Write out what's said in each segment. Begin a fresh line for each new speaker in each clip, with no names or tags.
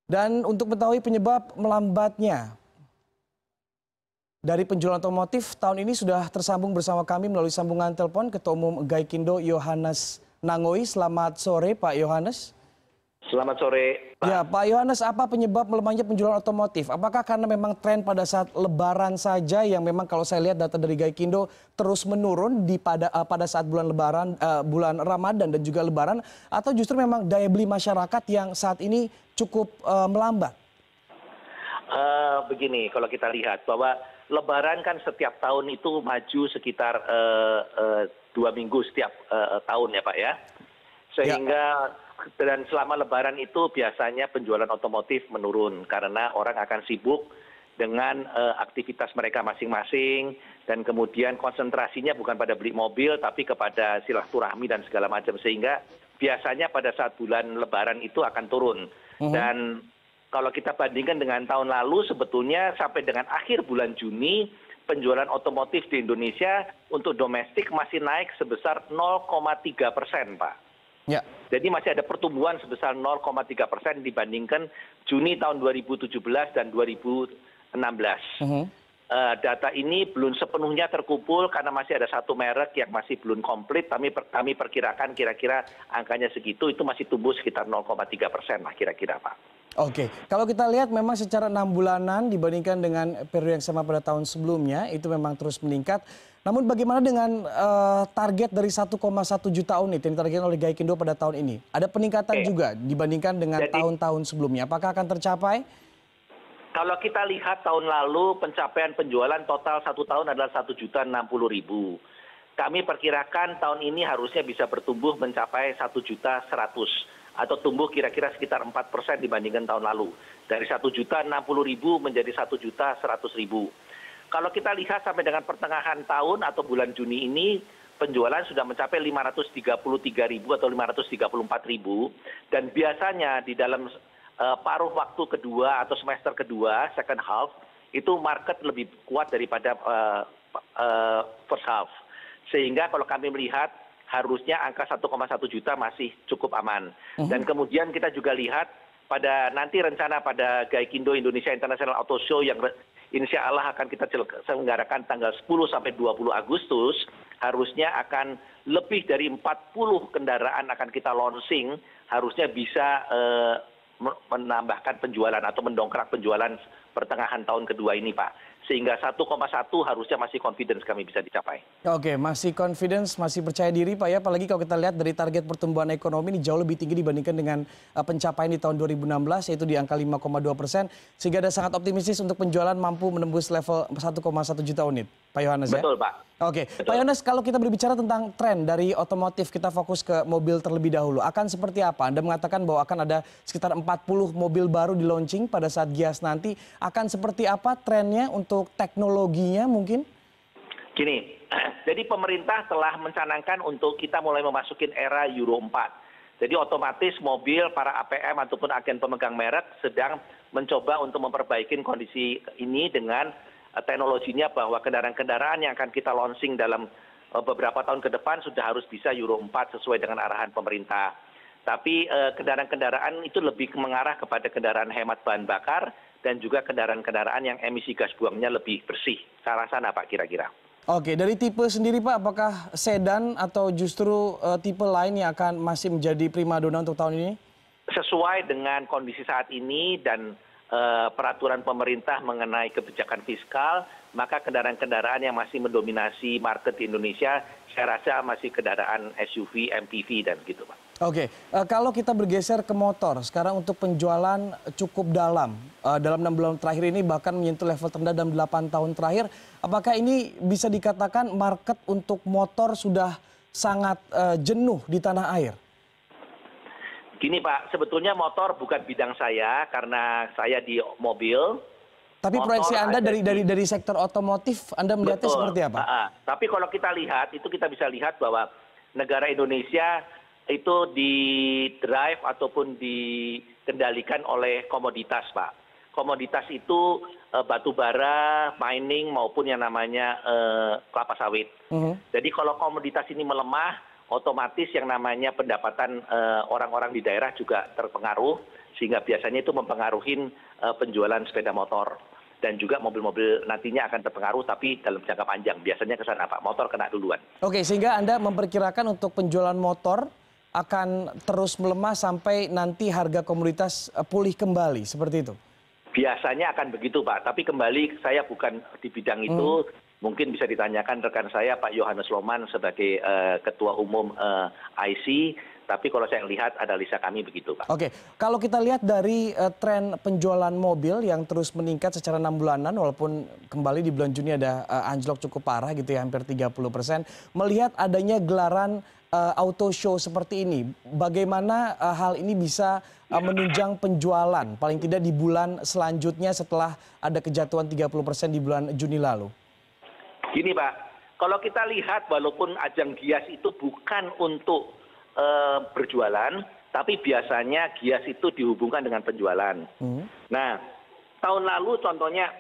Dan untuk mengetahui penyebab melambatnya dari penjualan otomotif tahun ini sudah tersambung bersama kami melalui sambungan telepon Ketua Umum Gaikindo Yohanes Nangoi. Selamat sore Pak Yohanes.
Selamat sore Pak.
Ya Pak Yohanes, apa penyebab melemahnya penjualan otomotif? Apakah karena memang tren pada saat Lebaran saja yang memang kalau saya lihat data dari Gaikindo terus menurun pada saat bulan Lebaran, bulan Ramadan dan juga Lebaran, atau justru memang daya beli masyarakat yang saat ini cukup melambat?
Begini, kalau kita lihat bahwa Lebaran kan setiap tahun itu maju sekitar 2 minggu setiap tahun ya Pak ya. Sehingga dan selama Lebaran itu biasanya penjualan otomotif menurun karena orang akan sibuk dengan aktivitas mereka masing-masing dan kemudian konsentrasinya bukan pada beli mobil tapi kepada silaturahmi dan segala macam, sehingga biasanya pada saat bulan Lebaran itu akan turun. Dan kalau kita bandingkan dengan tahun lalu, sebetulnya sampai dengan akhir bulan Juni penjualan otomotif di Indonesia untuk domestik masih naik sebesar 0,3%, Pak.
Ya.
Jadi masih ada pertumbuhan sebesar 0,3% dibandingkan Juni tahun 2017 dan 2016. Data ini belum sepenuhnya terkumpul karena masih ada satu merek yang masih belum komplit. Kami perkirakan kira-kira angkanya segitu, itu masih tumbuh sekitar 0,3% lah kira-kira Pak.
Oke, kalau kita lihat memang secara 6 bulanan dibandingkan dengan periode yang sama pada tahun sebelumnya itu memang terus meningkat. Namun bagaimana dengan target dari 1,1 juta unit yang ditargetkan oleh Gaikindo pada tahun ini? Ada peningkatan juga dibandingkan dengan tahun-tahun sebelumnya. Apakah akan tercapai?
Kalau kita lihat tahun lalu pencapaian penjualan total satu tahun adalah 1.060.000. Kami perkirakan tahun ini harusnya bisa bertumbuh mencapai 1.100.000 atau tumbuh kira-kira sekitar 4% dibandingkan tahun lalu. Dari 1.060.000 menjadi 1.100.000. Kalau kita lihat sampai dengan pertengahan tahun atau bulan Juni ini, penjualan sudah mencapai 533.000 atau 534.000. Dan biasanya di dalam paruh waktu kedua atau semester kedua, second half, itu market lebih kuat daripada first half. Sehingga kalau kami melihat, harusnya angka 1,1 juta masih cukup aman. Dan kemudian kita juga lihat pada nanti rencana pada Gaikindo Indonesia International Auto Show yang insya Allah akan kita selenggarakan tanggal 10 sampai 20 Agustus, harusnya akan lebih dari 40 kendaraan akan kita launching, harusnya bisa menambahkan penjualan atau mendongkrak penjualan pertengahan tahun kedua ini Pak. Sehingga 1,1 harusnya masih confidence kami bisa dicapai. Oke,
masih confidence, masih percaya diri Pak ya. Apalagi kalau kita lihat dari target pertumbuhan ekonomi ini jauh lebih tinggi dibandingkan dengan pencapaian di tahun 2016 yaitu di angka 5,2%. Sehingga ada sangat optimistis untuk penjualan mampu menembus level 1,1 juta unit. Pak Yohanes ya?
Betul Pak.
Oke, Pak Yohanes, kalau kita berbicara tentang tren dari otomotif, kita fokus ke mobil terlebih dahulu. Akan seperti apa? Anda mengatakan bahwa akan ada sekitar 40 mobil baru di launching pada saat Gias nanti. Akan seperti apa trennya untuk teknologinya mungkin?
Gini, jadi pemerintah telah mencanangkan untuk kita mulai memasukin era Euro 4. Jadi otomatis mobil, para APM ataupun agen pemegang merek sedang mencoba untuk memperbaiki kondisi ini dengan teknologinya bahwa kendaraan-kendaraan yang akan kita launching dalam beberapa tahun ke depan sudah harus bisa Euro 4 sesuai dengan arahan pemerintah. Tapi kendaraan-kendaraan itu lebih mengarah kepada kendaraan hemat bahan bakar dan juga kendaraan-kendaraan yang emisi gas buangnya lebih bersih. Ke arah sana Pak kira-kira.
Oke, dari tipe sendiri Pak, apakah sedan atau justru tipe lain yang akan masih menjadi primadona untuk tahun ini?
Sesuai dengan kondisi saat ini dan peraturan pemerintah mengenai kebijakan fiskal, maka kendaraan-kendaraan yang masih mendominasi market di Indonesia, saya rasa masih kendaraan SUV, MPV dan gitu Pak.
Oke, kalau kita bergeser ke motor, sekarang untuk penjualan cukup dalam 6 bulan terakhir ini bahkan menyentuh level terendah dalam 8 tahun terakhir. Apakah ini bisa dikatakan market untuk motor sudah sangat jenuh di tanah air?
Gini Pak, sebetulnya motor bukan bidang saya karena saya di mobil.
Tapi proyeksi Anda dari sektor otomotif, Anda melihatnya seperti apa?
Tapi kalau kita lihat, itu kita bisa lihat bahwa negara Indonesia itu di-drive ataupun dikendalikan oleh komoditas Pak. Komoditas itu batu bara, mining maupun yang namanya kelapa sawit. Jadi kalau komoditas ini melemah, otomatis yang namanya pendapatan orang-orang di daerah juga terpengaruh sehingga biasanya itu mempengaruhi penjualan sepeda motor. Dan juga mobil-mobil nantinya akan terpengaruh, tapi dalam jangka panjang. Biasanya ke sana, Pak. Motor kena duluan.
Oke, sehingga Anda memperkirakan untuk penjualan motor akan terus melemah sampai nanti harga komoditas pulih kembali, seperti itu?
Biasanya akan begitu, Pak. Tapi kembali, saya bukan di bidang itu. Mungkin bisa ditanyakan rekan saya, Pak Yohanes Loman, sebagai Ketua Umum IC. Tapi kalau saya lihat analisa kami begitu, Pak.
Oke, kalau kita lihat dari tren penjualan mobil yang terus meningkat secara 6 bulanan, walaupun kembali di bulan Juni ada anjlok cukup parah gitu ya, hampir 30%. Melihat adanya gelaran auto show seperti ini, bagaimana hal ini bisa menunjang penjualan, paling tidak di bulan selanjutnya setelah ada kejatuhan 30% di bulan Juni lalu?
Gini, Pak, kalau kita lihat walaupun ajang Gias itu bukan untuk berjualan, tapi biasanya Gias itu dihubungkan dengan penjualan. Nah, tahun lalu contohnya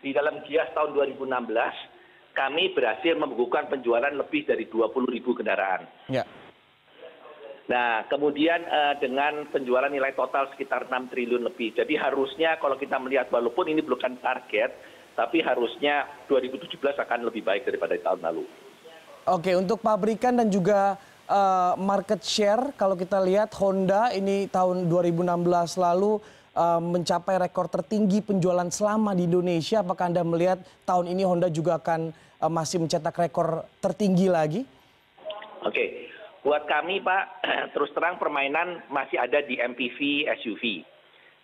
di dalam Gias tahun 2016, kami berhasil membukukan penjualan lebih dari 20.000 kendaraan.
Ya.
Nah, kemudian dengan penjualan nilai total sekitar 6 triliun lebih. Jadi harusnya kalau kita melihat walaupun ini bukan target, tapi harusnya 2017 akan lebih baik daripada tahun lalu.
Oke, untuk pabrikan dan juga market share, kalau kita lihat Honda ini tahun 2016 lalu mencapai rekor tertinggi penjualan selama di Indonesia. Apakah Anda melihat tahun ini Honda juga akan masih mencetak rekor tertinggi lagi? Oke,
buat kami Pak, terus terang permainan masih ada di MPV, SUV.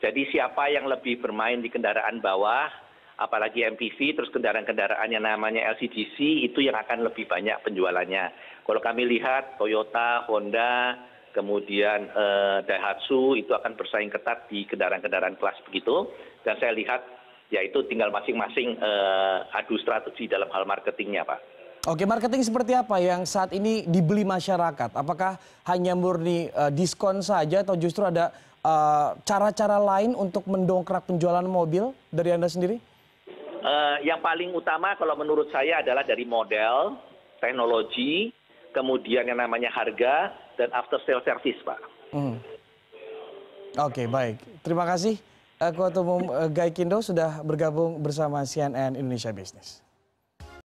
Jadi siapa yang lebih bermain di kendaraan bawah, apalagi MPV, terus kendaraan-kendaraan yang namanya LCGC, itu yang akan lebih banyak penjualannya. Kalau kami lihat Toyota, Honda, kemudian Daihatsu itu akan bersaing ketat di kendaraan-kendaraan kelas begitu. Dan saya lihat yaitu tinggal masing-masing adu strategi dalam hal marketingnya, Pak.
Oke, marketing seperti apa yang saat ini dibeli masyarakat? Apakah hanya murni diskon saja atau justru ada cara-cara lain untuk mendongkrak penjualan mobil dari Anda sendiri?
Yang paling utama kalau menurut saya adalah dari model, teknologi, kemudian yang namanya harga, dan after sale service, Pak.
Oke, baik. Terima kasih Ketua Umum Gaikindo sudah bergabung bersama CNN Indonesia Business.